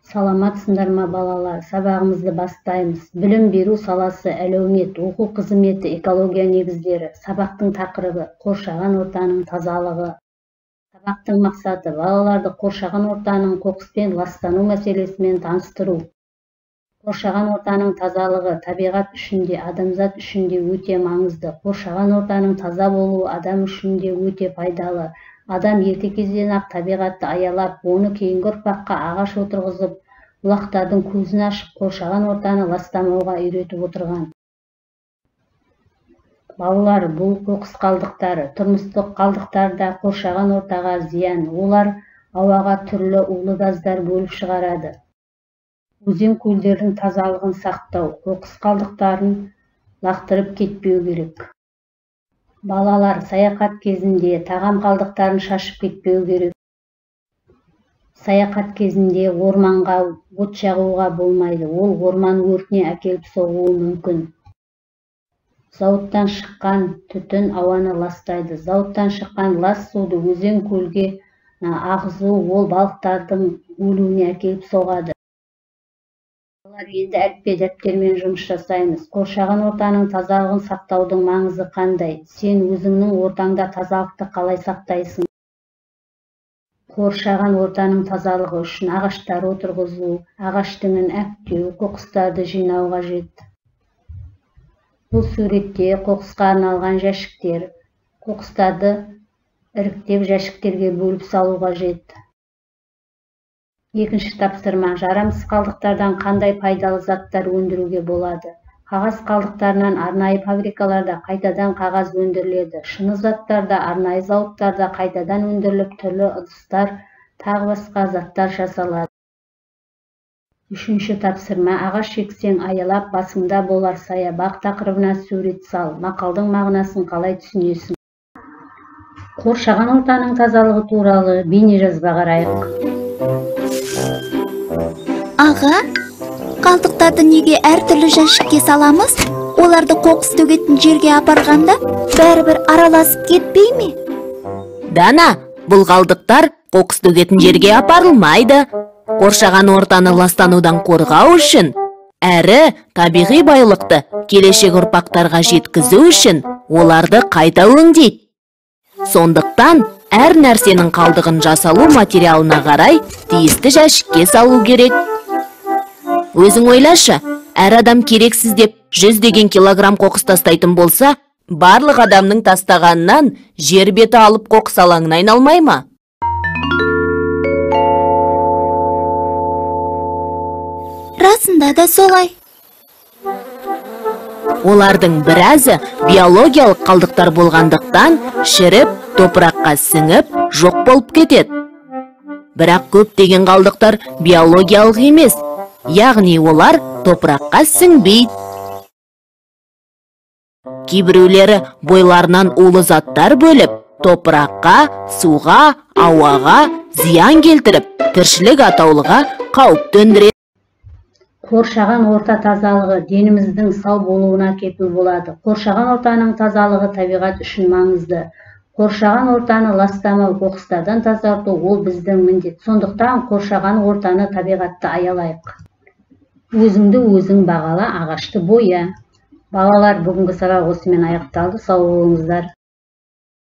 Саламатсыңдар ма балалар? Сабағымызды бастаймыз. Білім беру саласы, әлеумет, оқу қызметі, экология негіздері. Сабақтың тақырыбы қоршаған ортаның тазалығы. Сабақтың мақсаты балаларды қоршаған ортаның қоқыспен ластану мәселесімен таныстыру. Қоршаған ортаның тазалығы табиғат үшін де, адамзат үшін де өте маңызды. Қоршаған ортаның таза болуы адам үшін де өте пайдалы. Адам ерте кезден ақ табиғатты аялап, оны кейінгі ұрпаққа ағаш отырғызып, бұлақтардың көзін ашып, қоршаған ортаны ластамауға үйретіп отырған. Балалар, бұл қоқыс қалдықтары, тұрмыстық қалдықтар да қоршаған ортаға зиян. Олар ауаға түрлі улы газдар бөліп шығарады. Өзен көлдердің тазалығын сақтау, қоқыс қалдықтарын лақтырып кетпеу керек. Балалар, саяхат кезінде тағам қалдықтарын шашып кетпеу керек. Саяхат кезінде орманға от жағуға болмайды. Ол орман өртіне әкеліп соғуы мүмкін. Зауыттан шыққан түтін ауаны ластайды. Зауыттан шыққан лас суды өзен көлге ағызу, ол балықтардың өлуіне әкеліп соғады. Енді әліппе дәптермен жұмыс жасаймыз. Қоршаған ортаның тазалығын сақтаудың маңызы қандай? Сен өзіңнің ортаңда тазалықты қалай сақтайсың? Қоршаған ортаның тазалығы үшін ағаштар отырғызу, ағаш діңін әктеу, қоқыстарды жинау қажет. Бұл суретте қоқысқа арналған жәшіктер. Қоқыстарды іріктеп жәшіктерге бөліп салу қажет. Екінші тапсырма, жарамсыз қалдықтардан қандай пайдалы заттар өндіруге болады? Қағаз қалдықтарынан арнайы фабрикаларда қайтадан қағаз өндіріледі. Шыны заттарда арнайы зауыттарда қайтадан өндіріліп, түрлі ыдыстар, тағы басқа заттар жасалады. Үшінші тапсырма, ағаш ексең аялап, басыңда болар саябақ тақырыбына сурет сал. Мақалдың мағынасын қалай түсінесің? Қоршаған ортаның тазалығы туралы бейнежазба қарайық. Аға, қалдықтарды неге әртүрлі жәшікке саламыз? Оларды қоқыс төгетін жерге апарғанда бәрібір араласып кетпей ме? Дана, бұл қалдықтар қоқыс төгетін жерге апарылмайды. Қоршаған ортаны ластанудан қорғау үшін, әрі табиғи байлықты келешек ұрпақтарға жеткізу үшін оларды қайта өңдейді. Сондықтан әр нәрсенің қалдығын жасалу материалына қарай тиісті жәшікке салу керек. Өзің ойлашы, әр адам керексіз деп 100 килограмм қоқыс тастайтын болса, барлық адамның тастағанынан жер беті алып қоқыс алаңына айналмай ма? Расында да солай. Олардың біразы биологиялық қалдықтар болғандықтан шіріп, топыраққа сіңіп, жоқ болып кетеді. Бірақ көптеген қалдықтар биологиялық емес, яғни олар топыраққа сіңбейді. Кейбіреулері бойларынан улы заттар бөліп, топыраққа, суға, ауаға зиян келтіріп, тіршілік атаулыға қауіп төндіреді. Қоршаған орта тазалығы деніміздің сау болуына кепіл болады. Қоршаған ортаның тазалығы табиғат үшін маңызды. Қоршаған ортаны ластамау, қоқыстардан тазарту ол біздің міндет. Сондықтан қоршаған ортаны табиғатты аялайық. Өзіңді өзің бағала, ағашты боя. Балалар, бүгінгі сабақ осымен аяқталды. Сау болыңыздар.